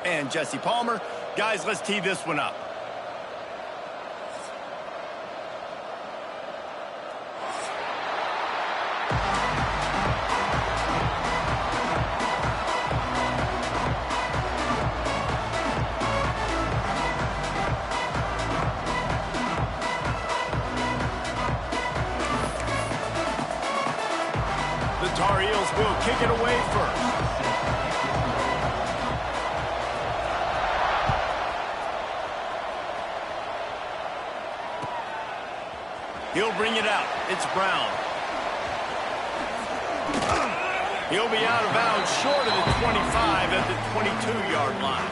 and Jesse Palmer. Guys, let's tee this one up. The Tar Heels will kick it away first. He'll bring it out. It's Brown. He'll be out of bounds short of the 25 at the 22-yard line.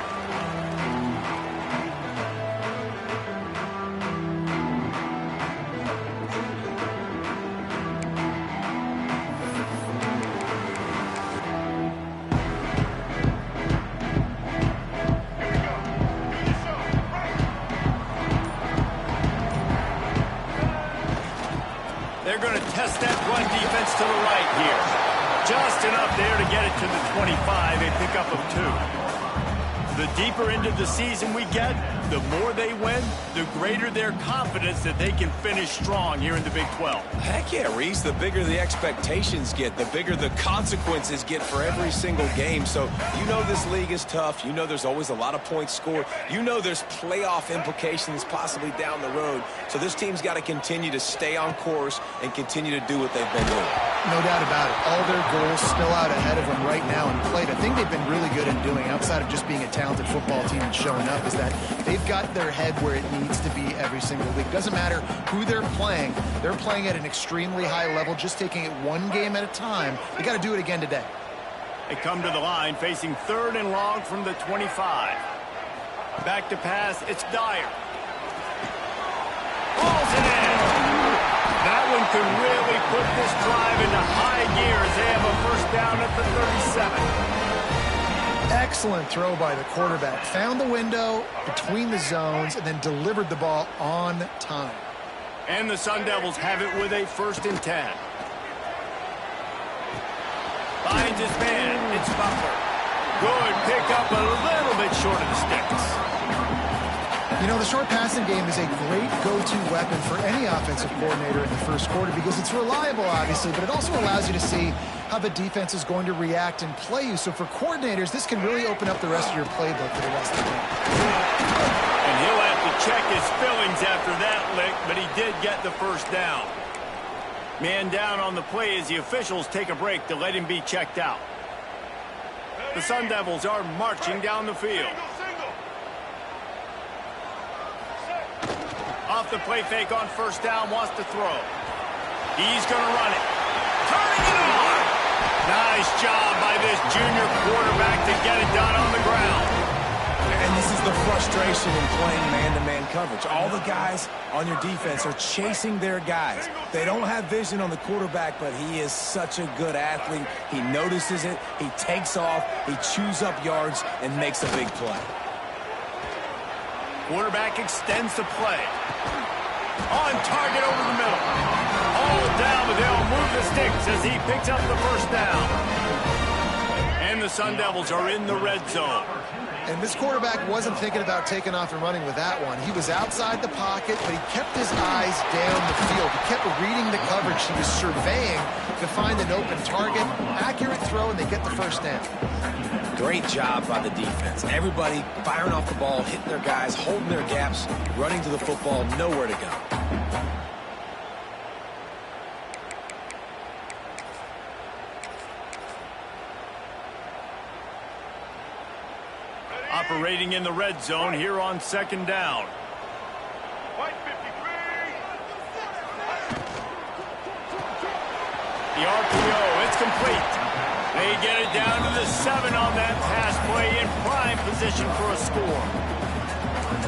They're going to test that run defense to the right here. Just enough there to get it to the 25, a pickup of 2. The deeper into the season we get, the more they win, the greater their confidence that they can finish strong here in the Big 12. Heck yeah, Reese. The bigger the expectations get, the bigger the consequences get for every single game. So you know this league is tough. You know there's always a lot of points scored. You know there's playoff implications possibly down the road. So this team's got to continue to stay on course and continue to do what they've been doing. No doubt about it. All their goals still out ahead of them right now in play. The thing they've been really good at doing, outside of just being a talented football team and showing up, is that they've got their head where it needs to be every single week. Doesn't matter who they're playing at an extremely high level, just taking it one game at a time. They got to do it again today. They come to the line facing 3rd and long from the 25. Back to pass, it's Dyer. Balls it in. That one could really put this drive into high gear as they have a first down at the 37. Excellent throw by the quarterback. Found the window between the zones and then delivered the ball on time. And the Sun Devils have it with a 1st and 10. Finds his man. It's Butler. Good pick up, a little bit short of the sticks. You know, the short passing game is a great go-to weapon for any offensive coordinator in the first quarter because it's reliable, obviously, but it also allows you to see how the defense is going to react and play you. So for coordinators, this can really open up the rest of your playbook for the rest of the game. And he'll have to check his fillings after that lick, but he did get the first down. Man down on the play as the officials take a break to let him be checked out. The Sun Devils are marching down the field. Off the play fake on first down, wants to throw. He's going to run it. Turning it on. Nice job by this junior quarterback to get it done on the ground. And this is the frustration in playing man-to-man coverage. All the guys on your defense are chasing their guys. They don't have vision on the quarterback, but he is such a good athlete. He notices it, he takes off, he chews up yards, and makes a big play. Quarterback extends the play. On target over the middle. All down, but they'll move the sticks as he picks up the first down. And the Sun Devils are in the red zone. And this quarterback wasn't thinking about taking off and running with that one. He was outside the pocket, but he kept his eyes down the field. He kept reading the coverage. He was surveying to find an open target. Accurate throw, and they get the first down. Great job by the defense. Everybody firing off the ball, hitting their guys, holding their gaps, running to the football, nowhere to go. Operating in the red zone here on 2nd down. The RPO, it's complete. They get it down to the 7 on that pass play in prime position for a score.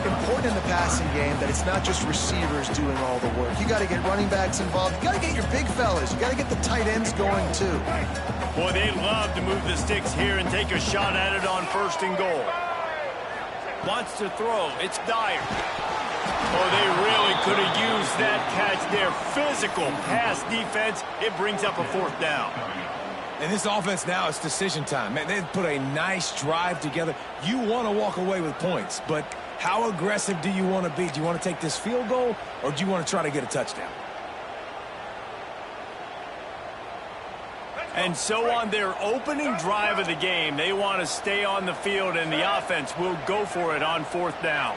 Important in the passing game that it's not just receivers doing all the work. You got to get running backs involved. You got to get your big fellas. You got to get the tight ends going too. Boy, they love to move the sticks here and take a shot at it on 1st and goal. Wants to throw. It's Dyer. Oh, they really could have used that catch there. Physical pass defense. It brings up a 4th down. And this offense now, it's decision time. Man, they put a nice drive together. You want to walk away with points, but how aggressive do you want to be? Do you want to take this field goal, or do you want to try to get a touchdown? And so on their opening drive of the game, they want to stay on the field, and the offense will go for it on 4th down.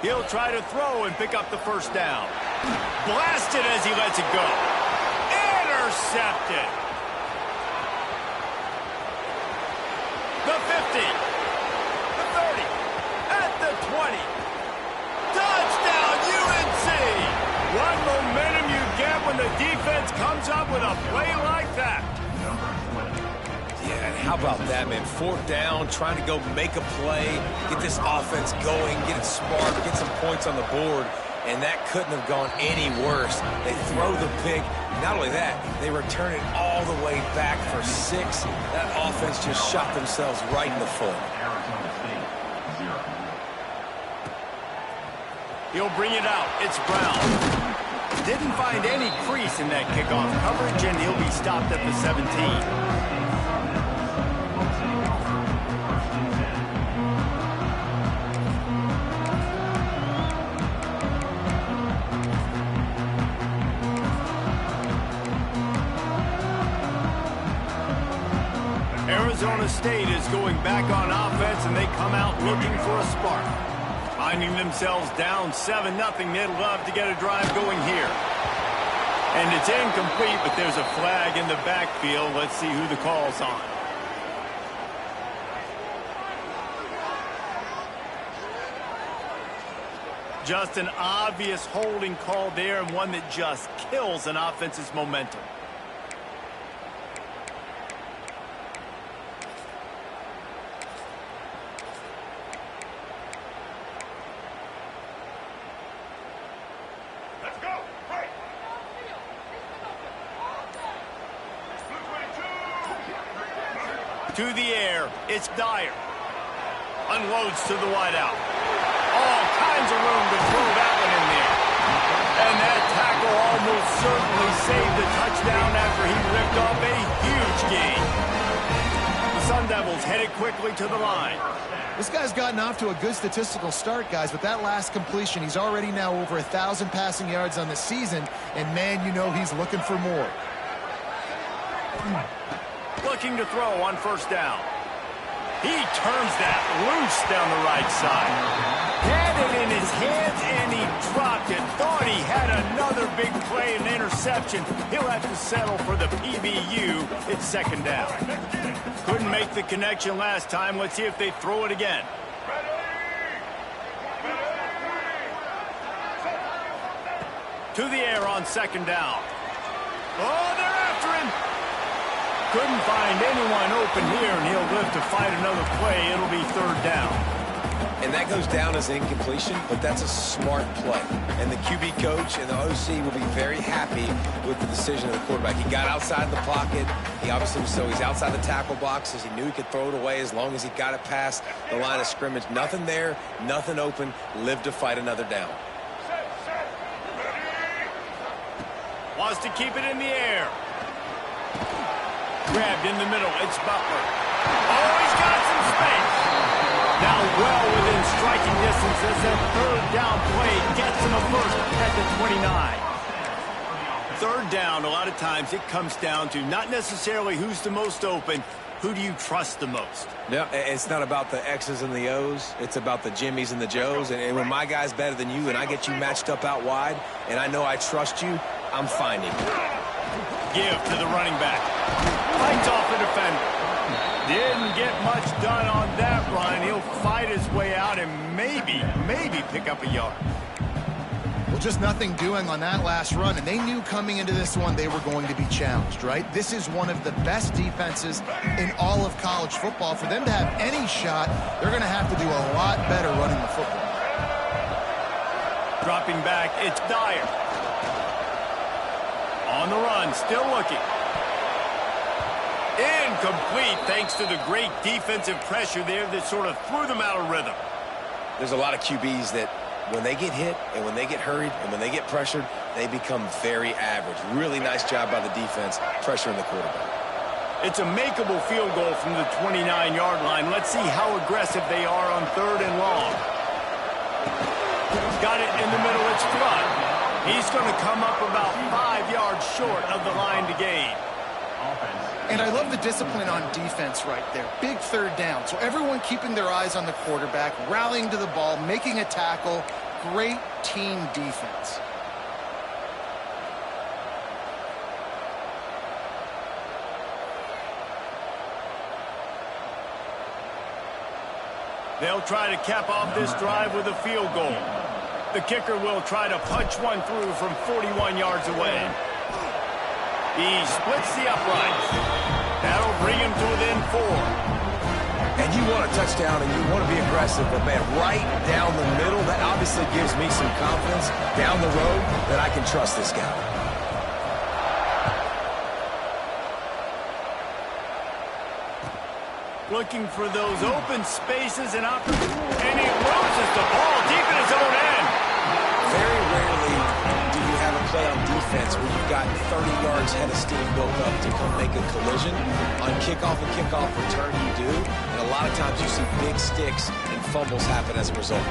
He'll try to throw and pick up the 1st down. Blasted as he lets it go. Intercepted. The 50. The 30. At the 20. Touchdown, UNC! What momentum you get when the defense comes up with a play like that. Yeah, and how about that, man? 4th down, trying to go make a play, get this offense going, get it sparked, get some points on the board, and that couldn't have gone any worse. They throw the pick. Not only that, they return it all the way back for 6. That offense just shot themselves right in the foot. He'll bring it out. It's Brown. Didn't find any crease in that kickoff coverage, and he'll be stopped at the 17. Arizona State is going back on offense, and they come out looking for a spark. Finding themselves down 7-0, they'd love to get a drive going here. And it's incomplete, but there's a flag in the backfield. Let's see who the call's on. Just an obvious holding call there, and one that just kills an offense's momentum. To the air, it's Dyer. Unloads to the wideout. All kinds of room to throw that one in there. And that tackle almost certainly saved the touchdown after he ripped off a huge gain. The Sun Devils headed quickly to the line. This guy's gotten off to a good statistical start, guys. With that last completion, he's already now over 1,000 passing yards on the season. And, man, you know he's looking for more. Looking to throw on 1st down. He turns that loose down the right side. Had it in his hands, and he dropped it. Thought he had another big play and interception. He'll have to settle for the PBU. It's 2nd down. Couldn't make the connection last time. Let's see if they throw it again. To the air on 2nd down. Oh, they're after him. Couldn't find anyone open here, and he'll live to fight another play. It'll be 3rd down. And that goes down as an incompletion, but that's a smart play. And the QB coach and the OC will be very happy with the decision of the quarterback. He got outside the pocket. He obviously was, so he's outside the tackle boxes. He knew he could throw it away as long as he got it past the line of scrimmage. Nothing there, nothing open. Live to fight another down. Wants to keep it in the air. Grabbed in the middle. It's Butler. Oh, he's got some space. Now well within striking distance as that 3rd down play gets him a first at the 29. 3rd down, a lot of times it comes down to not necessarily who's the most open, who do you trust the most? No, it's not about the X's and the O's. It's about the Jimmys and the Joes. And when my guy's better than you and I get you matched up out wide and I know I trust you, I'm finding you. Give to the running back. Fights off the defender. Didn't get much done on that run. He'll fight his way out and maybe pick up a yard. Well, just nothing doing on that last run, and they knew coming into this one they were going to be challenged, right? This is one of the best defenses in all of college football. For them to have any shot, they're going to have to do a lot better running the football. Dropping back, it's Dyer. On the run, still looking. Incomplete thanks to the great defensive pressure there that sort of threw them out of rhythm. There's a lot of QBs that when they get hit and when they get hurried and when they get pressured, they become very average. Really nice job by the defense, pressuring the quarterback. It's a makeable field goal from the 29-yard line. Let's see how aggressive they are on 3rd and long. Got it in the middle. It's Flood. He's going to come up about 5 yards short of the line to gain. And I love the discipline on defense right there. Big 3rd down. So everyone keeping their eyes on the quarterback, rallying to the ball, making a tackle. Great team defense. They'll try to cap off this drive with a field goal. The kicker will try to punch one through from 41 yards away. He splits the uprights. That'll bring him to within 4. And you want a touchdown and you want to be aggressive, but man, right down the middle, that obviously gives me some confidence down the road that I can trust this guy. Looking for those open spaces and opportunities. And he loses the ball deep in his own end. Very rarely do you have a play on defense where you've got 30 yards head of steam built up to come make a collision. On kickoff and kickoff return, you do. And a lot of times you see big sticks and fumbles happen as a result.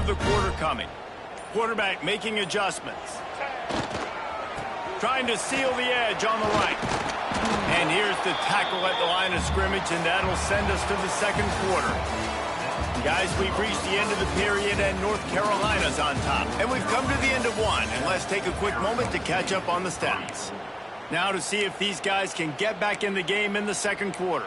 The quarter coming. Quarterback making adjustments. Trying to seal the edge on the right. And here's the tackle at the line of scrimmage, and that'll send us to the 2nd quarter. Guys, we've reached the end of the period, and North Carolina's on top. And we've come to the end of one, and let's take a quick moment to catch up on the stats. Now to see if these guys can get back in the game in the 2nd quarter.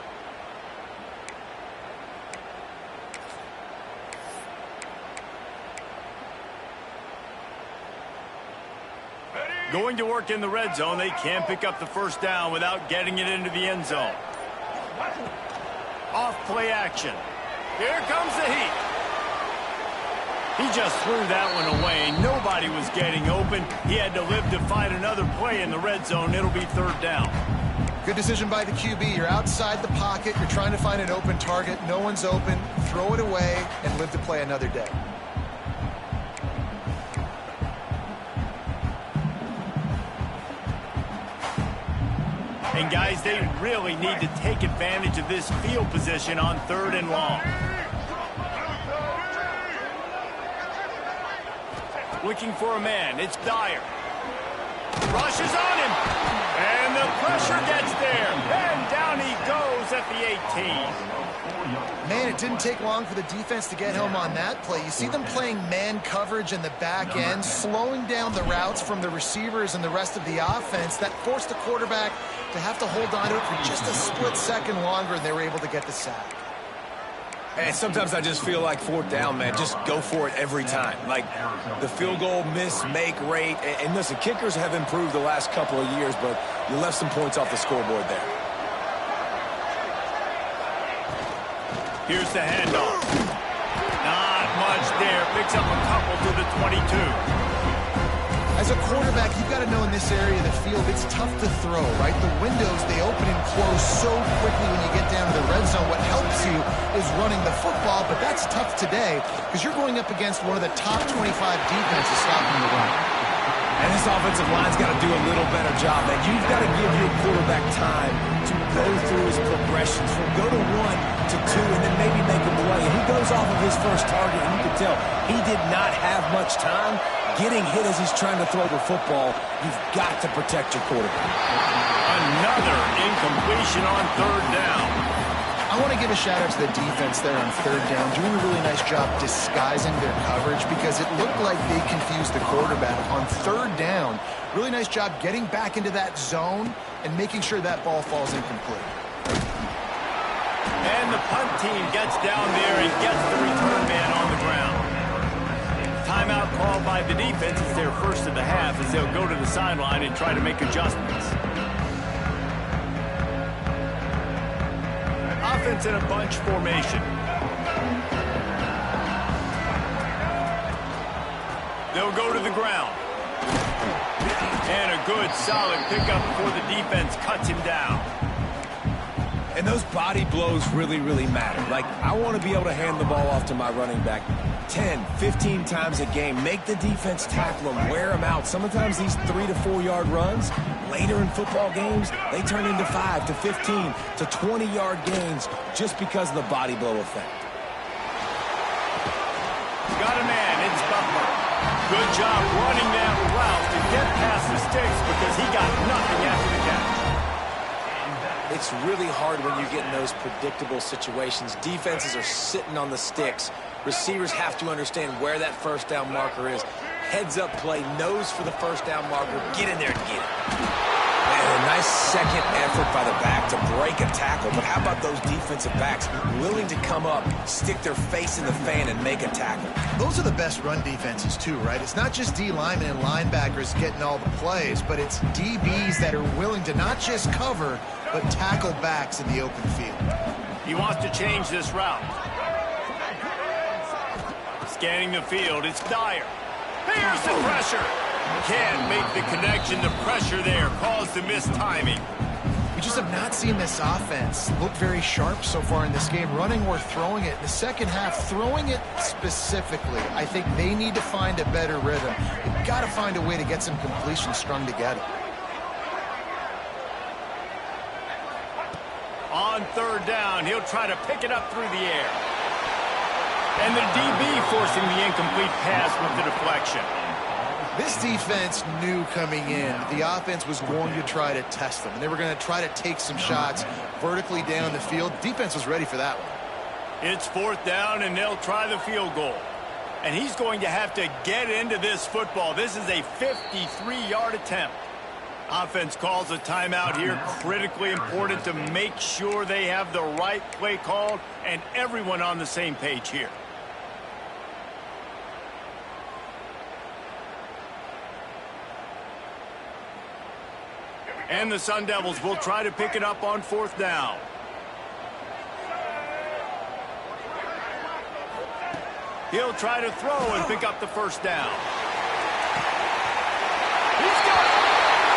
Going to work in the red zone. They can't pick up the 1st down without getting it into the end zone. Off play action. Here comes the heat. He just threw that one away. Nobody was getting open. He had to live to find another play in the red zone. It'll be 3rd down. Good decision by the QB. You're outside the pocket. You're trying to find an open target. No one's open. Throw it away and live to play another day. And guys, they really need to take advantage of this field position on 3rd and long. Looking for a man. It's Dyer. Rushes on him. And the pressure gets there. And down he goes at the 18. Man, it didn't take long for the defense to get home on that play. You see them playing man coverage in the back end, slowing down the routes from the receivers and the rest of the offense. That forced the quarterback to have to hold on to it for just a split second longer, and they were able to get the sack. And sometimes I just feel like 4th down, man, just go for it every time. Like the field goal miss-make rate. And listen, kickers have improved the last couple of years, but you left some points off the scoreboard there. Here's the handoff. Not much there. Picks up a couple to the 22. As a quarterback, you've got to know in this area of the field, it's tough to throw, right? The windows, they open and close so quickly when you get down to the red zone. What helps you is running the football, but that's tough today because you're going up against one of the top 25 defenses stopping the run. And this offensive line's got to do a little better job. And you've got to give your quarterback time to go through his progressions from go to 1 to 2 and then maybe make a play. And he goes off of his first target, and you can tell he did not have much time getting hit as he's trying to throw the football. You've got to protect your quarterback. Another incompletion on 3rd down. I want to give a shout-out to the defense there on 3rd down, doing a really nice job disguising their coverage because it looked like they confused the quarterback. On 3rd down, really nice job getting back into that zone and making sure that ball falls incomplete. And the punt team gets down there and gets the return man on the ground. Timeout called by the defense. It's their first of the half as they'll go to the sideline and try to make adjustments. Offense in a bunch formation. They'll go to the ground. And a good, solid pickup before the defense cuts him down. And those body blows really, really matter. Like, I want to be able to hand the ball off to my running back 10, 15 times a game. Make the defense tackle them, wear them out. Sometimes these 3 to 4 yard runs, later in football games, they turn into 5 to 15 to 20 yard gains just because of the body blow effect. Got a man, it's Butler. Good job running that route to get past the sticks because he got nothing after the catch. It's really hard when you get in those predictable situations. Defenses are sitting on the sticks. Receivers have to understand where that first down marker is. Heads up play, nose for the first down marker. Get in there and get it. Man, a nice second effort by the back to break a tackle. But how about those defensive backs willing to come up, stick their face in the fan, and make a tackle? Those are the best run defenses too, right? It's not just D linemen and linebackers getting all the plays, but it's DBs that are willing to not just cover, but tackle backs in the open field. He wants to change this route. Scanning the field, it's Dyer. Here's the pressure. Can't make the connection. The pressure there caused the missed timing. We just have not seen this offense look very sharp so far in this game, running or throwing it. In the second half, throwing it specifically, I think they need to find a better rhythm. They've got to find a way to get some completions strung together. On third down, he'll try to pick it up through the air. And the DB forcing the incomplete pass with the deflection. This defense knew coming in the offense was going to try to test them, and they were going to try to take some shots vertically down the field. Defense was ready for that one. It's fourth down, and they'll try the field goal. And he's going to have to get into this football. This is a 53-yard attempt. Offense calls a timeout here. Critically important to make sure they have the right play called and everyone on the same page here. And the Sun Devils will try to pick it up on fourth down. He'll try to throw and pick up the first down. He's got it!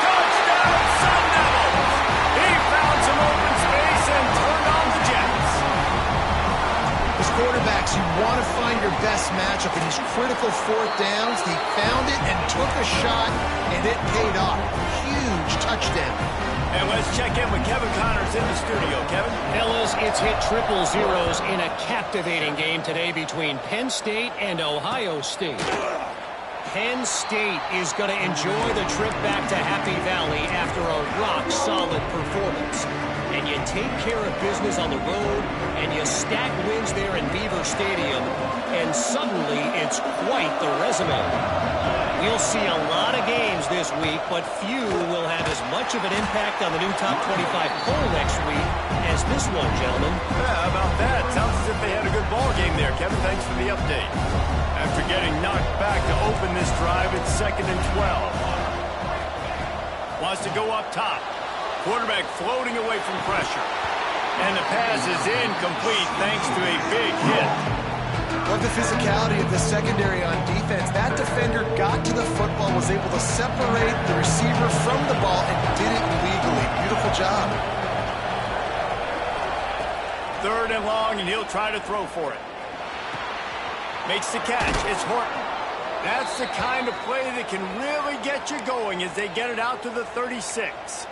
Touchdown, Sun Devils! He found some open space and turned on the Jets. As quarterbacks, you want to find your best matchup in these critical fourth downs. He found it and took a shot, and it paid off. Huge touchdown. And let's check in with Kevin Connors in the studio. Kevin? Fellas, it's hit triple zeros in a captivating game today between Penn State and Ohio State. Penn State is going to enjoy the trip back to Happy Valley after a rock-solid performance. And you take care of business on the road, and you stack wins there in Beaver Stadium, and suddenly it's quite the resume. We'll see a lot of games this week, but few will have as much of an impact on the new top 25 poll next week as this one, gentlemen. Yeah, how about that? Sounds as if they had a good ball game there. Kevin, thanks for the update. After getting knocked back to open this drive, it's 2nd and 12. Wants to go up top. Quarterback floating away from pressure. And the pass is incomplete thanks to a big hit. Love the physicality of the secondary on defense. That defender got to the football, was able to separate the receiver from the ball, and did it legally. Beautiful job. 3rd and long, and he'll try to throw for it. Makes the catch. It's Horton. That's the kind of play that can really get you going as they get it out to the 36.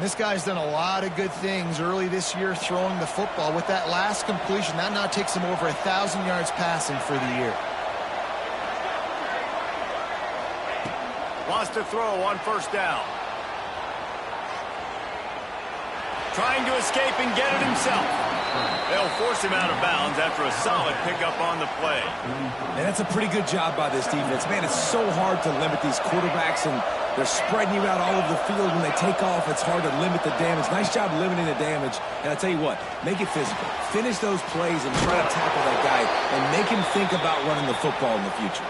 This guy's done a lot of good things early this year throwing the football. With that last completion, that now takes him over 1,000 yards passing for the year. Wants to throw on first down. Trying to escape and get it himself. They'll force him out of bounds after a solid pickup on the play. And that's a pretty good job by this defense. Man, it's so hard to limit these quarterbacks, and they're spreading you out all over the field. When they take off, it's hard to limit the damage. Nice job limiting the damage. And I tell you what, make it physical. Finish those plays and try to tackle that guy and make him think about running the football in the future.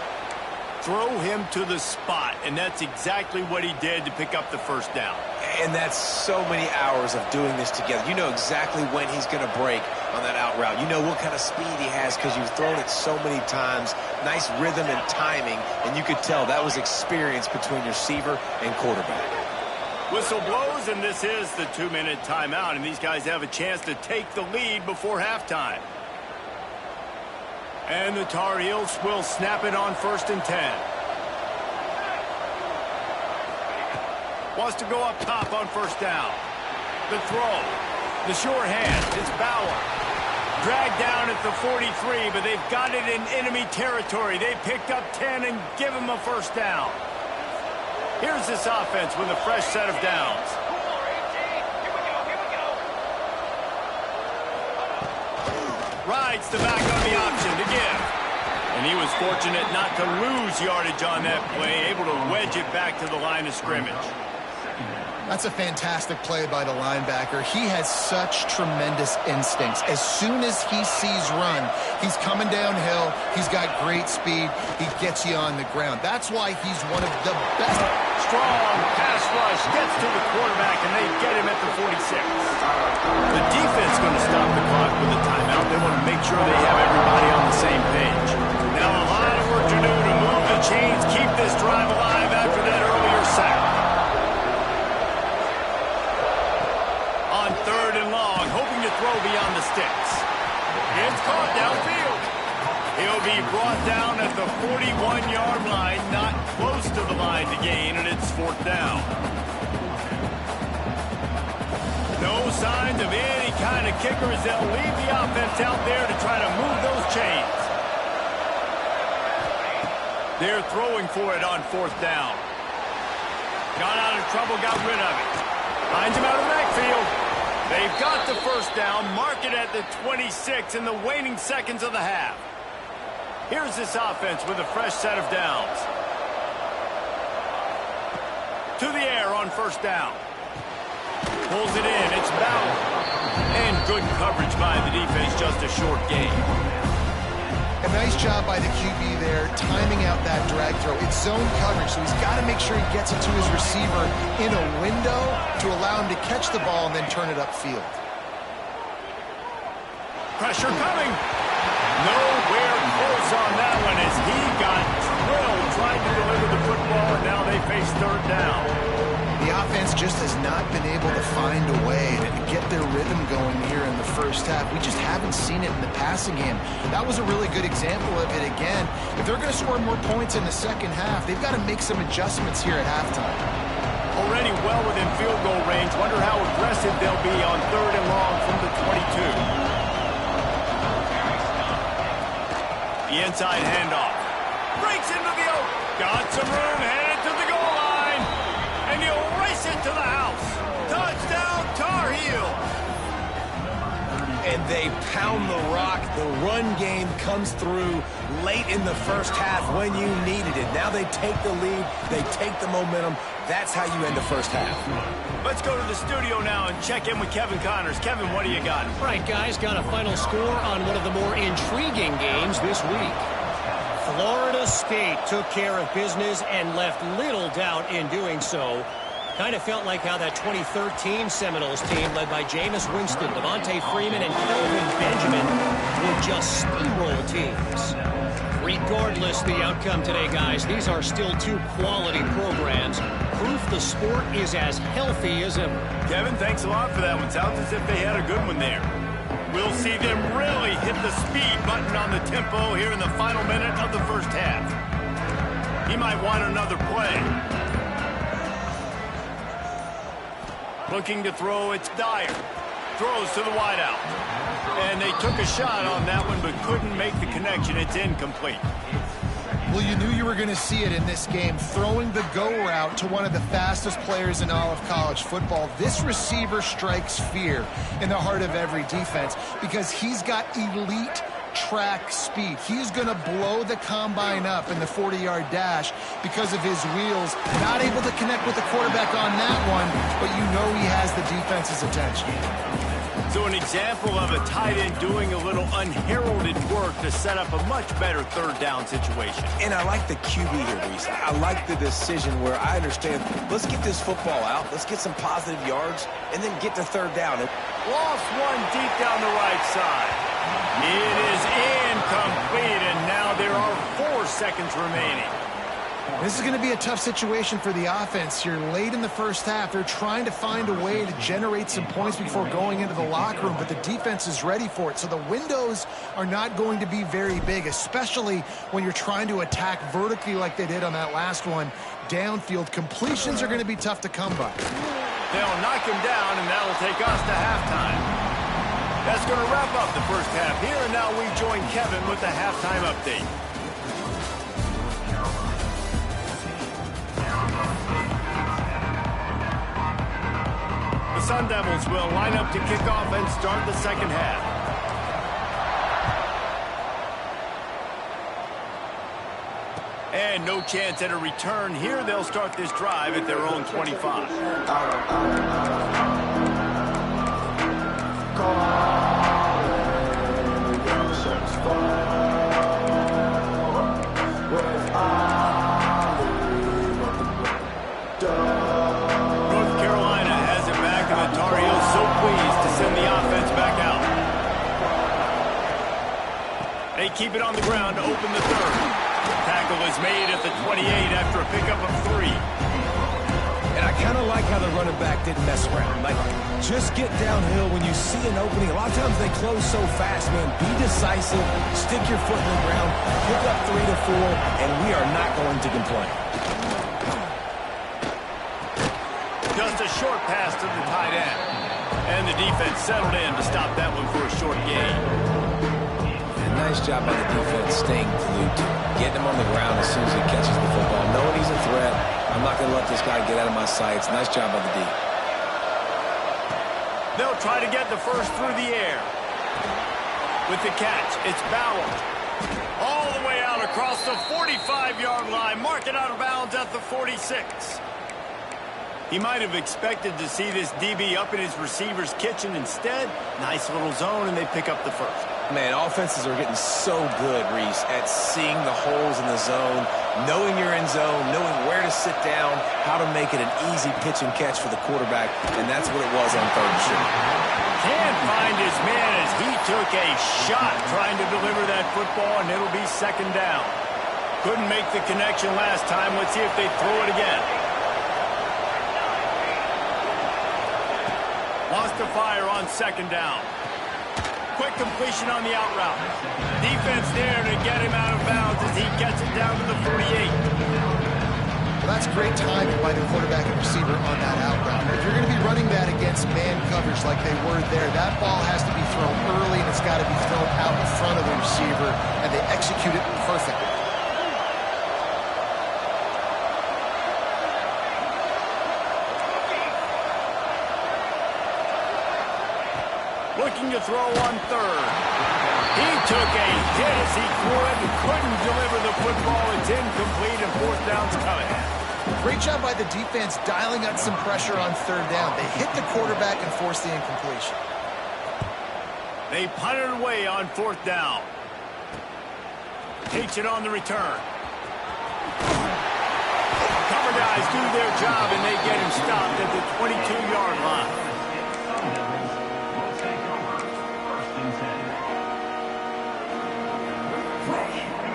Throw him to the spot, and that's exactly what he did to pick up the first down. And that's so many hours of doing this together. You know exactly when he's going to break on that out route. You know what kind of speed he has because you've thrown it so many times. Nice rhythm and timing, and you could tell that was experience between receiver and quarterback. Whistle blows, and this is the 2-minute timeout, and these guys have a chance to take the lead before halftime. And the Tar Heels will snap it on 1st and 10. Wants to go up top on 1st down. The throw. The sure hand. It's Bauer. Dragged down at the 43, but they've got it in enemy territory. They picked up 10 and give him a 1st down. Here's this offense with a fresh set of downs. Rides the back on the option to give. And he was fortunate not to lose yardage on that play, able to wedge it back to the line of scrimmage. That's a fantastic play by the linebacker. He has such tremendous instincts. As soon as he sees run, he's coming downhill. He's got great speed. He gets you on the ground. That's why he's one of the best. Strong pass rush gets to the quarterback, and they get him at the 46. The defense going to stop the clock with a timeout. They want to make sure they have everybody on the same page. Now a lot of work to do to move the chains, keep this drive alive after that earlier sack. On 3rd and long, hoping to throw beyond the sticks. It's caught downfield. He'll be brought down at the 41-yard line, not close to the line to gain, and it's 4th down. No signs of any kind of kickers. They'll leave the offense out there to try to move those chains. They're throwing for it on 4th down. Got out of trouble, got rid of it. Finds him out of the backfield. They've got the 1st down, mark it at the 26 in the waning seconds of the half. Here's this offense with a fresh set of downs. To the air on 1st down. Pulls it in, it's Bauer. And good coverage by the defense, just a short gain. A nice job by the QB there, timing out that drag throw. It's zone coverage, so he's got to make sure he gets it to his receiver in a window to allow him to catch the ball and then turn it upfield. Pressure coming. Nowhere close on that one as he got drilled trying to deliver the football, and now they face 3rd down. The offense just has not been able to find a way to get their rhythm going here in the 1st half. We just haven't seen it in the passing game. That was a really good example of it again. If they're going to score more points in the 2nd half, they've got to make some adjustments here at halftime. Already well within field goal range. Wonder how aggressive they'll be on 3rd and long from the 22. The inside handoff. Breaks into the oak. Got some room, headed to the goal line. And he'll race it to the house. Touchdown, Tar Heels. And they pound the rock. The run game comes through late in the 1st half when you needed it. Now they take the lead. They take the momentum. That's how you end the 1st half. Let's go to the studio now and check in with Kevin Connors. Kevin, what do you got? Right, guys, got a final score on one of the more intriguing games this week. Florida State took care of business and left little doubt in doing so. Kind of felt like how that 2013 Seminoles team led by Jameis Winston, Devontae Freeman, and Kelvin Benjamin would just steamroll teams. Regardless the outcome today, guys, these are still 2 quality programs. Proof the sport is as healthy as ever. Kevin, thanks a lot for that one. Sounds as if they had a good one there. We'll see them really hit the speed button on the tempo here in the final minute of the 1st half. He might want another play. Looking to throw, it's Dyer. Throws to the wideout. And they took a shot on that one, but couldn't make the connection. It's incomplete. Well, you knew you were going to see it in this game, throwing the go route to one of the fastest players in all of college football. This receiver strikes fear in the heart of every defense because he's got elite track speed. He's going to blow the combine up in the 40-yard dash because of his wheels. Not able to connect with the quarterback on that one, but you know he has the defense's attention. So an example of a tight end doing a little unheralded work to set up a much better third down situation. And I like the QB here, Reese. I like the decision where I understand, let's get this football out, let's get some positive yards, and then get to third down. Lost one deep down the right side. It is incomplete, and now there are 4 seconds remaining. This is going to be a tough situation for the offense. You're late in the first half. They're trying to find a way to generate some points before going into the locker room, but the defense is ready for it. So the windows are not going to be very big, especially when you're trying to attack vertically like they did on that last one. Downfield completions are going to be tough to come by. They'll knock him down, and that'll take us to halftime. That's going to wrap up the first half here, and now we join Kevin with the halftime update. The Sun Devils will line up to kick off and start the second half. And no chance at a return here. They'll start this drive at their own 25. North Carolina has it back, and the Tar Heels so pleased to send the offense back out. They keep it on the ground to open the third. Tackle is made at the 28 after a pickup of 3. And I kind of like how the running back didn't mess around. Like, just get downhill when you see an opening. A lot of times they close so fast, man. Be decisive, stick your foot in the ground, pick up 3 to 4, and we are not going to complain. Just a short pass to the tight end. And the defense settled in to stop that one for a short gain. Nice job by the defense staying glued to him, getting him on the ground as soon as he catches the football, knowing he's a threat. I'm not going to let this guy get out of my sights. Nice job by the D. They'll try to get the first through the air. With the catch, it's Bauer. All the way out across the 45-yard line. Mark it out of bounds at the 46. He might have expected to see this DB up in his receiver's kitchen. Instead, nice little zone, and they pick up the first. Man, offenses are getting so good, Reese, at seeing the holes in the zone, knowing you're in zone, knowing where to sit down, how to make it an easy pitch and catch for the quarterback, and that's what it was on third and short. Can't find his man as he took a shot trying to deliver that football, and it'll be second down. Couldn't make the connection last time. Let's see if they throw it again. Lost the fire on second down. Quick completion on the out route. Defense there to get him out of bounds as he gets it down to the 48. Well, that's great timing by the quarterback and receiver on that out route. If you're going to be running that against man coverage like they were there, that ball has to be thrown early, and it's got to be thrown out in front of the receiver, and they execute it perfectly. Looking to throw on third. He took a hit as he threw it and couldn't deliver the football. It's incomplete, and fourth down's coming. Great job by the defense dialing up some pressure on third down. They hit the quarterback and forced the incompletion. They punted away on fourth down. Takes it on the return. Cover guys do their job, and they get him stopped at the 22-yard line.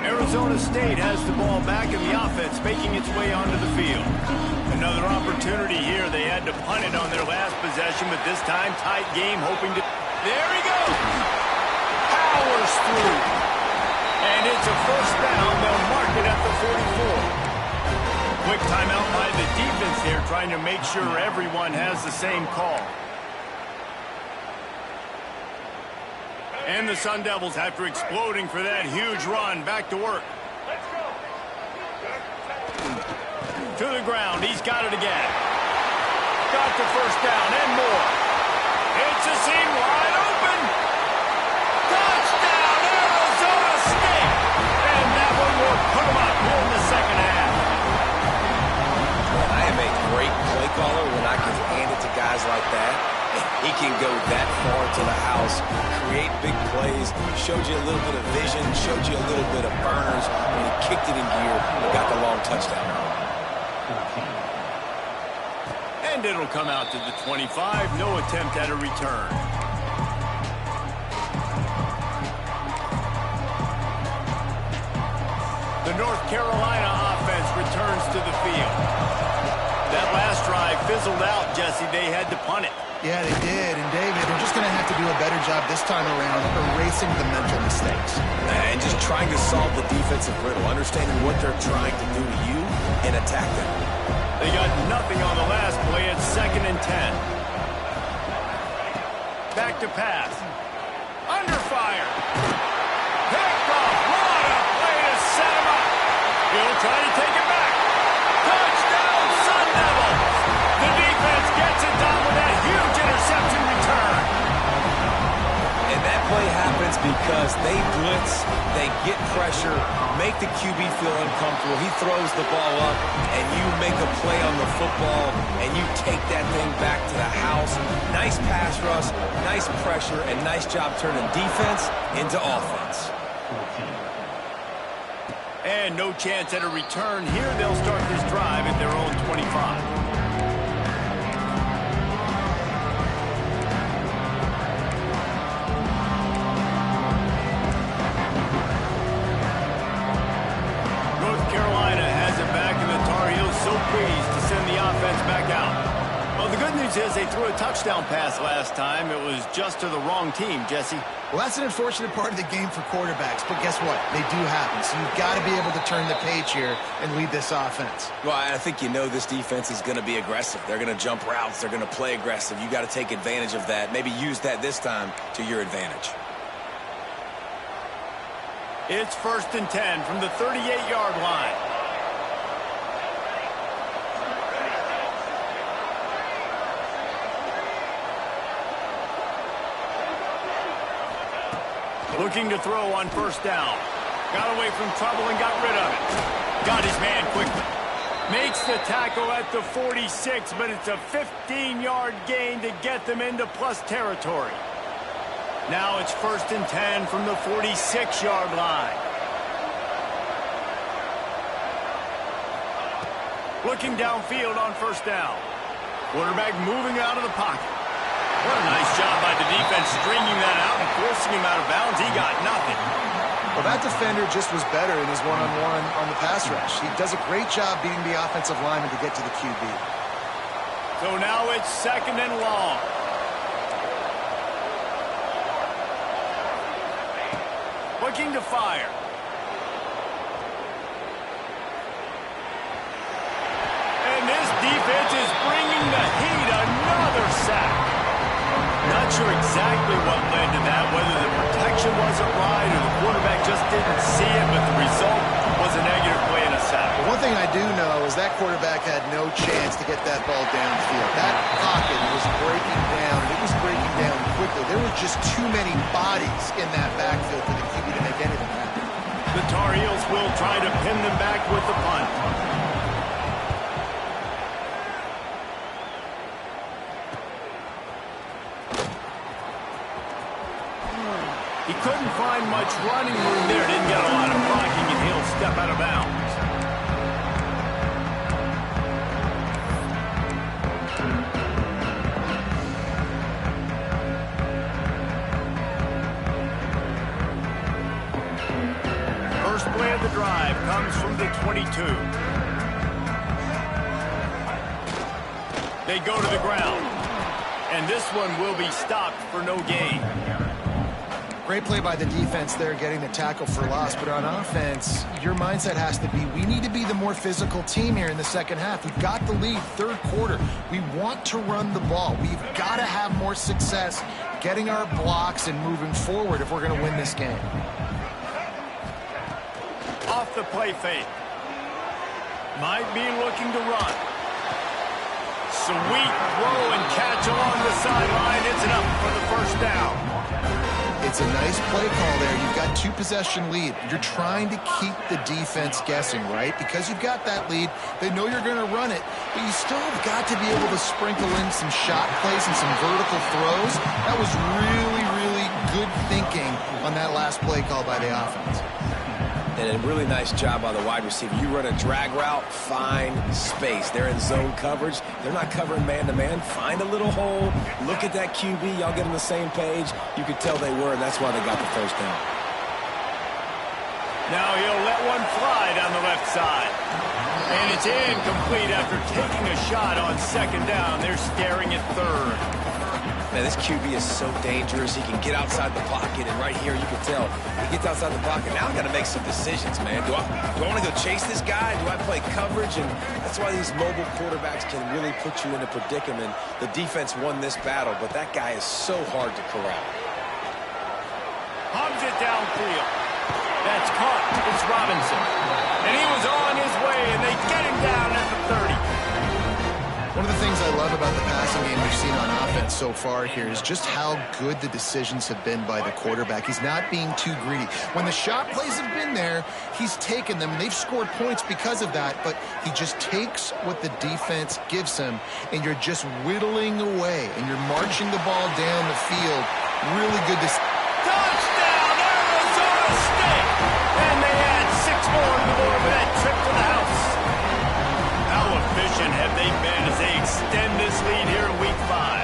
Arizona State has the ball back, and the offense making its way onto the field. Another opportunity here. They had to punt it on their last possession, but this time tight game, hoping to... There he goes! Powers through. And it's a first down. They'll mark it at the 44. Quick timeout by the defense there, trying to make sure everyone has the same call. And the Sun Devils, after exploding for that huge run, back to work. To the ground. He's got it again. Got the first down and more. It's a seam wide open. Touchdown, Arizona State. And that one will put them up here in the second half. I am a great play caller when I can hand it to guys like that. He can go that far to the showed you a little bit of vision, showed you a little bit of burners, and he kicked it in gear and got the long touchdown. And it'll come out to the 25. No attempt at a return. The North Carolina offense returns to the field. That last drive fizzled out, Jesse. They had to punt it. Yeah, they did. And, David, they're just going to have to do a better job this time around erasing the mental mistakes. And just trying to solve the defensive riddle, understanding what they're trying to do to you and attack them. They got nothing on the last play. It's 2nd and 10. Back to pass. Under fire. Picked off. What a play to set him up. He'll try to take it back. Touchdown, Sun Devils. The defense gets it done with that huge interception return. And that play happens because they blitz, they get pressure, make the QB feel uncomfortable. He throws the ball up, and you make a play on the football, and you take that thing back to the house. Nice pass rush, nice pressure, and nice job turning defense into offense. And no chance at a return here. They'll start this drive at their own 25. So pleased to send the offense back out. Well, the good news is they threw a touchdown pass last time. It was just to the wrong team, Jesse. Well, that's an unfortunate part of the game for quarterbacks, but guess what? They do happen, so you've got to be able to turn the page here and lead this offense. Well, I think you know this defense is going to be aggressive. They're going to jump routes. They're going to play aggressive. You got to take advantage of that. Maybe use that this time to your advantage. It's 1st and 10 from the 38-yard line. Looking to throw on 1st down. Got away from trouble and got rid of it. Got his man quickly. Makes the tackle at the 46, but it's a 15-yard gain to get them into plus territory. Now it's 1st and 10 from the 46-yard line. Looking downfield on 1st down. Quarterback moving out of the pocket. What a nice job by the defense stringing that out and forcing him out of bounds. He got nothing. Well, that defender just was better in his one-on-one on the pass rush. He does a great job beating the offensive lineman to get to the QB. So now it's 2nd and long. Looking to fire. And this defense is bringing the heat. Another sack. Not sure exactly what led to that, whether the protection wasn't right or the quarterback just didn't see it, but the result was a negative play and a sack. But one thing I do know is that quarterback had no chance to get that ball downfield. That pocket was breaking down, and it was breaking down quickly. There were just too many bodies in that backfield for the QB to make anything happen. The Tar Heels will try to pin them back with the punt. He couldn't find much running room there. Didn't get a lot of blocking, and he'll step out of bounds. First play of the drive comes from the 22. They go to the ground, and this one will be stopped for no gain. Great play by the defense there, getting the tackle for loss. But on offense, your mindset has to be, we need to be the more physical team here in the second half. We've got the lead, 3rd quarter. We want to run the ball. We've got to have more success getting our blocks and moving forward if we're going to win this game. Off the play fake. Might be looking to run. Sweet throw and catch along the sideline. It's enough for the 1st down. It's a nice play call there. You've got 2-possession lead. You're trying to keep the defense guessing, right? Because you've got that lead, they know you're going to run it, but you still have got to be able to sprinkle in some shot plays and some vertical throws. That was really, really good thinking on that last play call by the offense. And a really nice job by the wide receiver. You run a drag route, find space. They're in zone coverage. They're not covering man-to-man. Find a little hole. Look at that QB. Y'all get on the same page. You could tell they were, and that's why they got the first down. Now he'll let one fly down the left side. And it's incomplete after taking a shot on second down. They're staring at third. Man, this QB is so dangerous. He can get outside the pocket, and right here you can tell he gets outside the pocket. Now I've got to make some decisions, man. Do I want to go chase this guy? Do I play coverage? And that's why these mobile quarterbacks can really put you in a predicament. The defense won this battle, but that guy is so hard to corral. Hums it downfield. That's caught. It's Robinson. And he was on his way, and they get him down at the 30. One of the things I love about the passing game we've seen on offense so far here is just how good the decisions have been by the quarterback. He's not being too greedy. When the shot plays have been there, he's taken them. They've scored points because of that, but he just takes what the defense gives him, and you're just whittling away, and you're marching the ball down the field. Really good decision. Touchdown, Arizona State! And they add 6 more to the board for that trip to the house. How efficient have they been as they extend this lead here in Week 5?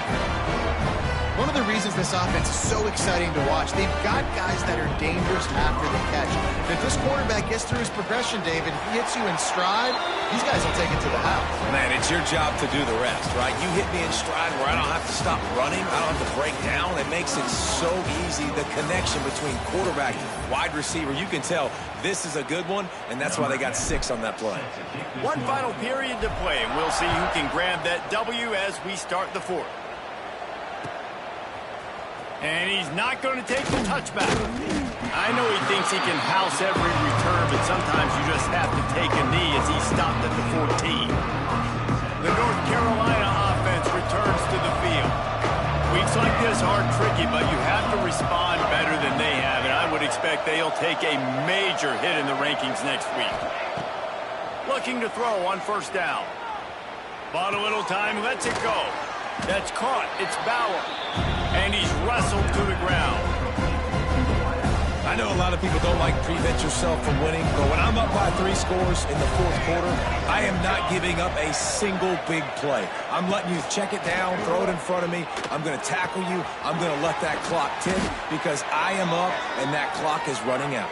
One of the reasons this offense is so exciting to watch, they've got guys that are dangerous after the catch. If this quarterback gets through his progression, David, he hits you in stride, these guys will take it to the house. Man, it's your job to do the rest, right? You hit me in stride where I don't have to stop running. I don't have to break down. It makes it so easy. The connection between quarterback, wide receiver, you can tell this is a good one, and that's why they got 6 on that play. One final period to play, and we'll see who can grab that W as we start the 4th. And he's not going to take the touchback. I know he thinks he can house every return, but sometimes you just have to take a knee as he stopped at the 14. The North Carolina offense returns to the field. Weeks like this are tricky, but you have to respond better than they have, and I would expect they'll take a major hit in the rankings next week. Looking to throw on first down. Bought a little time, lets it go. That's caught. It's Bauer. And he's wrestled to the ground. I know a lot of people don't like prevent yourself from winning, but when I'm up by 3 scores in the 4th quarter, I am not giving up a single big play. I'm letting you check it down, throw it in front of me. I'm going to tackle you. I'm going to let that clock tick because I am up and that clock is running out.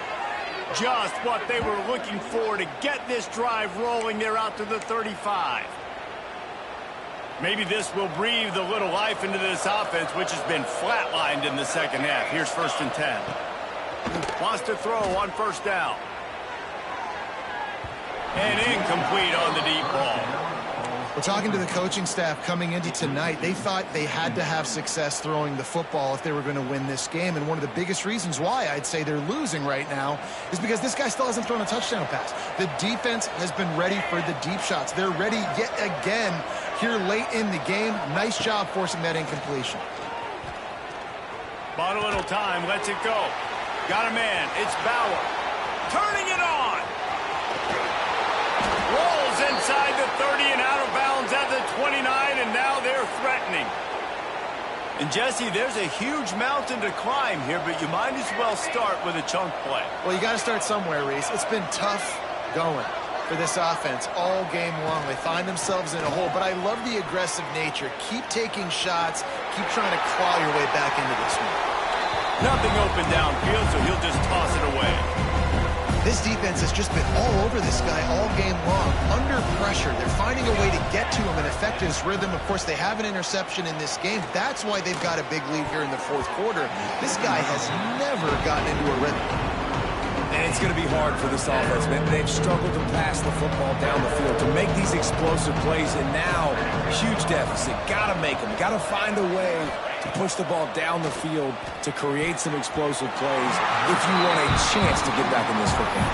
Just what they were looking for to get this drive rolling. They're out to the 35. Maybe this will breathe a little life into this offense, which has been flatlined in the second half. Here's 1st and 10. Wants to throw on first down. And incomplete on the deep ball. We're talking to the coaching staff coming into tonight. They thought they had to have success throwing the football if they were going to win this game. And one of the biggest reasons why I'd say they're losing right now is because this guy still hasn't thrown a touchdown pass. The defense has been ready for the deep shots. They're ready yet again here late in the game. Nice job forcing that incompletion. Bought a little time, lets it go. Got a man, it's Bauer. Turning it on. Rolls inside the 30 and out of bounds at the 29, and now they're threatening. And Jesse, there's a huge mountain to climb here, but you might as well start with a chunk play. Well, you got to start somewhere, Reese. It's been tough going for this offense all game long. They find themselves in a hole, but I love the aggressive nature. Keep taking shots. Keep trying to claw your way back into this one. Nothing open downfield, so he'll just toss it away. This defense has just been all over this guy all game long. Under pressure, they're finding a way to get to him and affect his rhythm. Of course, they have an interception in this game. That's why they've got a big lead here in the 4th quarter. This guy has never gotten into a rhythm. And it's going to be hard for this offense, man. They've struggled to pass the football down the field, to make these explosive plays, and now, huge deficit. Got to make them. Got to find a way to push the ball down the field to create some explosive plays if you want a chance to get back in this football.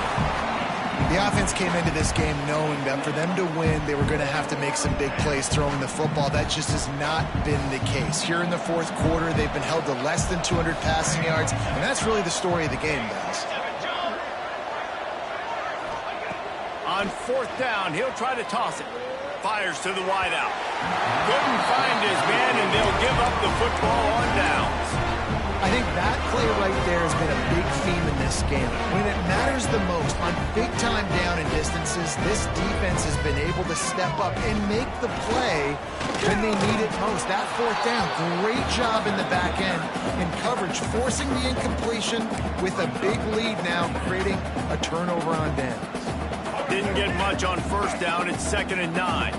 The offense came into this game knowing that for them to win, they were going to have to make some big plays throwing the football. That just has not been the case. Here in the 4th quarter, they've been held to less than 200 passing yards, and that's really the story of the game, guys. On 4th down, he'll try to toss it. Fires to the wideout. Couldn't find his man, and they'll give up the football on downs. I think that play right there has been a big theme in this game. When it matters the most, on big-time down and distances, this defense has been able to step up and make the play when they need it most. That fourth down, great job in the back end in coverage, forcing the incompletion with a big lead now, creating a turnover on downs. Didn't get much on first down. It's 2nd and 9.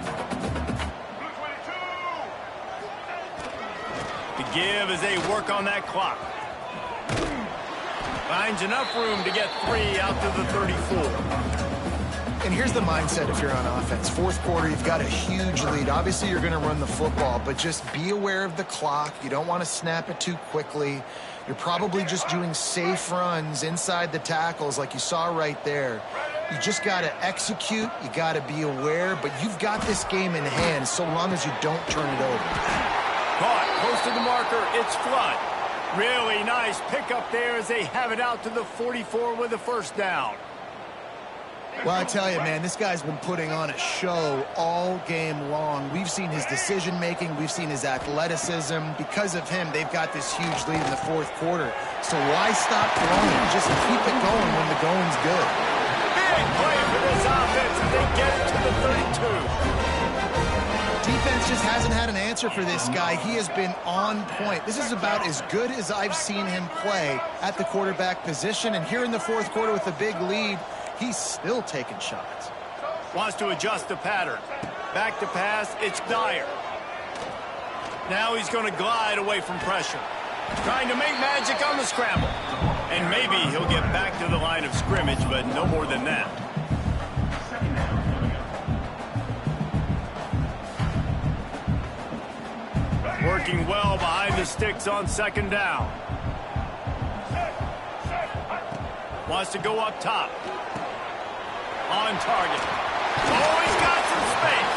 The give as they work on that clock. Finds enough room to get 3 out to the 34. And here's the mindset if you're on offense. Fourth quarter, you've got a huge lead. Obviously, you're going to run the football, but just be aware of the clock. You don't want to snap it too quickly. You're probably just doing safe runs inside the tackles like you saw right there. You just got to execute. You got to be aware, but you've got this game in hand so long as you don't turn it over. Caught, close to the marker, it's Flood. Really nice pickup there as they have it out to the 44 with a first down. Well, I tell you, man, this guy's been putting on a show all game long. We've seen his decision-making. We've seen his athleticism. Because of him, they've got this huge lead in the fourth quarter. So why stop throwing? Just keep it going when the going's good. Big play for this offense as they get it to the 32. Defense just hasn't had an answer for this guy. He has been on point. This is about as good as I've seen him play at the quarterback position. And here in the fourth quarter with a big lead, he's still taking shots. Wants to adjust the pattern. Back to pass, it's Dyer. Now he's going to glide away from pressure. Trying to make magic on the scramble. And maybe he'll get back to the line of scrimmage, but no more than that. Working well behind the sticks on 2nd down. Wants to go up top. On target. Oh, he's got some space.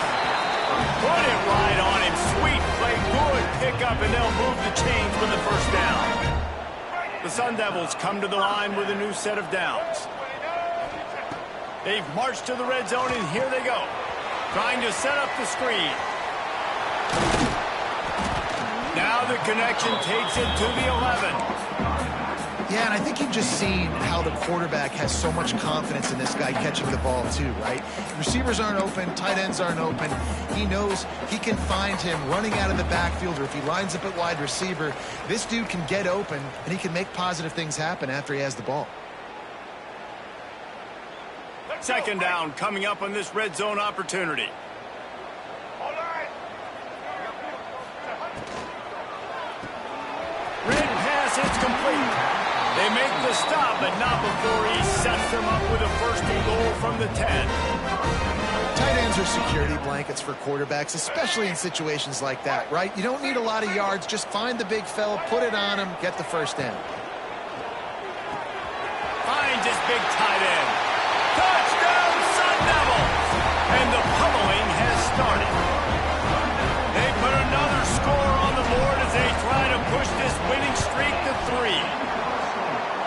Put it right on him. Sweet play. Good pickup, and they'll move the chains with the first down. The Sun Devils come to the line with a new set of downs. They've marched to the red zone, and here they go. Trying to set up the screen. Now the connection takes it to the 11. Yeah, and I think you've just seen how the quarterback has so much confidence in this guy catching the ball too, right? Receivers aren't open, tight ends aren't open. He knows he can find him running out of the backfield, or if he lines up at wide receiver, this dude can get open, and he can make positive things happen after he has the ball. 2nd down coming up on this red zone opportunity. Red pass, it's complete. They make the stop, but not before he sets them up with a 1st and goal from the 10. Tight ends are security blankets for quarterbacks, especially in situations like that, right? You don't need a lot of yards. Just find the big fella, put it on him, get the first down. Finds his big tight end. Touchdown, Sun Devils! And the pummeling has started. They put another score on the board as they try to push this winning streak to 3.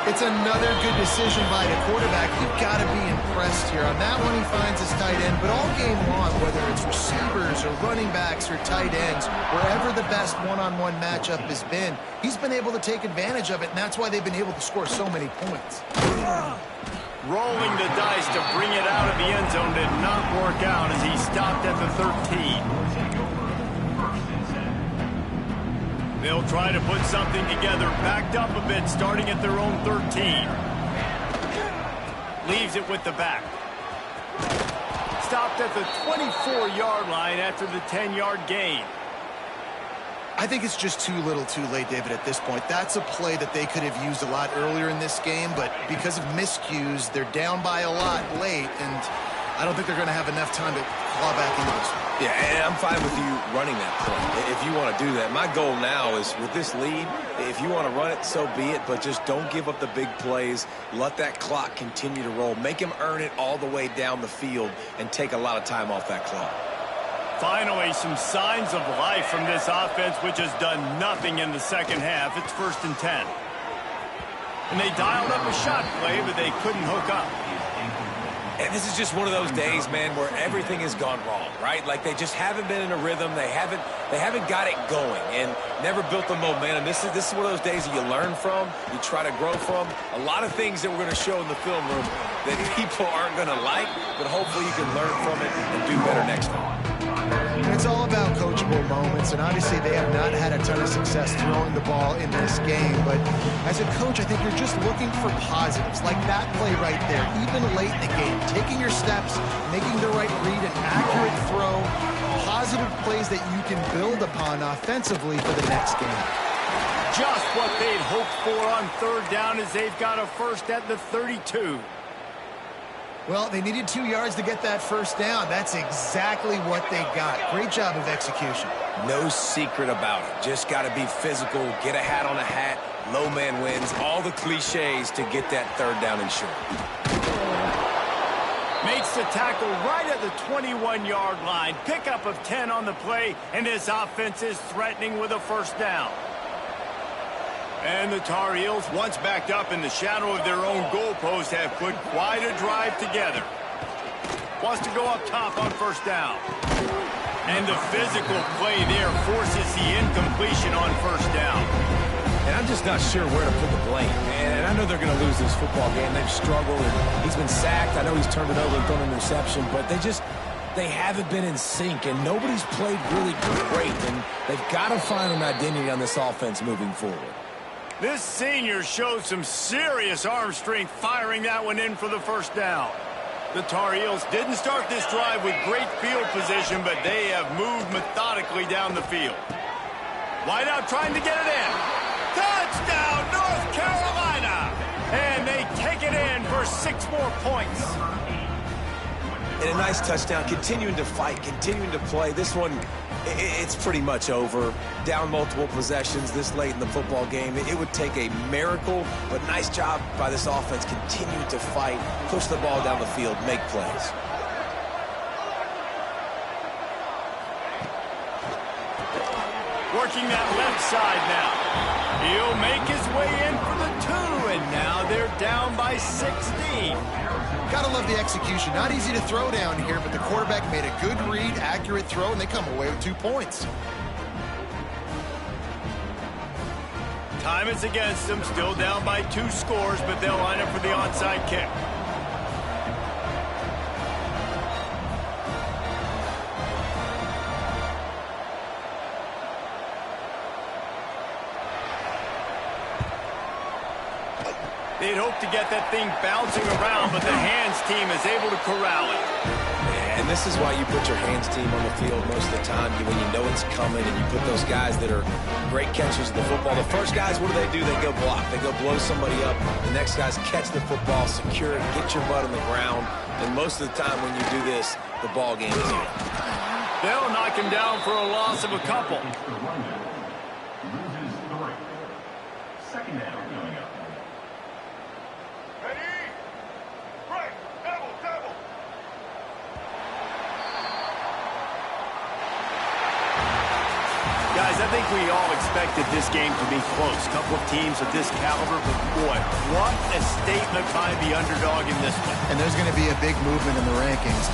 It's another good decision by the quarterback. You've got to be impressed here. On that one, he finds his tight end. But all game long, whether it's receivers or running backs or tight ends, wherever the best one-on-one matchup has been, he's been able to take advantage of it, and that's why they've been able to score so many points. Rolling the dice to bring it out of the end zone did not work out as he stopped at the 13. They'll try to put something together, backed up a bit, starting at their own 13. Leaves it with the back. Stopped at the 24-yard line after the 10-yard gain. I think it's just too little too late, David, at this point. That's a play that they could have used a lot earlier in this game, but because of miscues, they're down by a lot late, and I don't think they're going to have enough time to claw back into this one. Yeah, and I'm fine with you running that play if you want to do that. My goal now is with this lead, if you want to run it, so be it, but just don't give up the big plays. Let that clock continue to roll. Make him earn it all the way down the field and take a lot of time off that clock. Finally, some signs of life from this offense, which has done nothing in the second half. It's 1st and 10. And they dialed up a shot play, but they couldn't hook up. And this is just one of those days, man, where everything has gone wrong, right? Like they just haven't been in a rhythm. They haven't got it going. And Never built the momentum. This is one of those days that you learn from, you try to grow from. A lot of things that we're going to show in the film room that people aren't going to like, but hopefully you can learn from it and do better next time. And it's all about coachable moments, and obviously they have not had a ton of success throwing the ball in this game, but as a coach, I think you're just looking for positives, like that play right there, even late in the game, taking your steps, making the right read, an accurate throw, positive plays that you can build upon offensively for the next game. Just what they'd hoped for on third down as they've got a first at the 32. Well, they needed 2 yards to get that first down. That's exactly what they got. Great job of execution. No secret about it. Just got to be physical, get a hat on a hat, low man wins, all the cliches to get that third down and short. Makes the tackle right at the 21-yard line. Pickup of 10 on the play, and his offense is threatening with a first down. And the Tar Heels, once backed up in the shadow of their own goalpost, have put quite a drive together. Wants to go up top on first down. And the physical play there forces the incompletion on first down. And I'm just not sure where to put the blame. And I know they're going to lose this football game. They've struggled, and he's been sacked. I know he's turned it over and thrown an interception, but they haven't been in sync, and nobody's played really great. And they've got to find an identity on this offense moving forward. This senior showed some serious arm strength firing that one in for the first down. The Tar Heels didn't start this drive with great field position, but they have moved methodically down the field. Wideout trying to get it in. Touchdown, North Carolina! And they take it in for 6 more points. And a nice touchdown, continuing to fight, continuing to play. This one, it's pretty much over. Down multiple possessions this late in the football game. It would take a miracle, but nice job by this offense. Continue to fight, push the ball down the field, make plays. Working that left side now. He'll make his way in for the 2, and now they're down by 16. Gotta love the execution. Not easy to throw down here, but the quarterback made a good read, accurate throw, and they come away with 2 points. Time is against them. Still down by 2 scores, but they'll line up for the onside kick. They'd hope to get that thing bouncing around, but the hands team is able to corral it. And this is why you put your hands team on the field most of the time, when you know it's coming, and you put those guys that are great catchers of the football. The first guys, what do? They go block. They go blow somebody up. The next guys catch the football, secure it, get your butt on the ground. And most of the time when you do this, the ball game is over. They'll knock him down for a loss of a couple. Second down coming up. Guys, I think we all expected this game to be close. A couple of teams of this caliber, but boy, what a statement by the underdog in this one. And there's going to be a big movement in the rankings.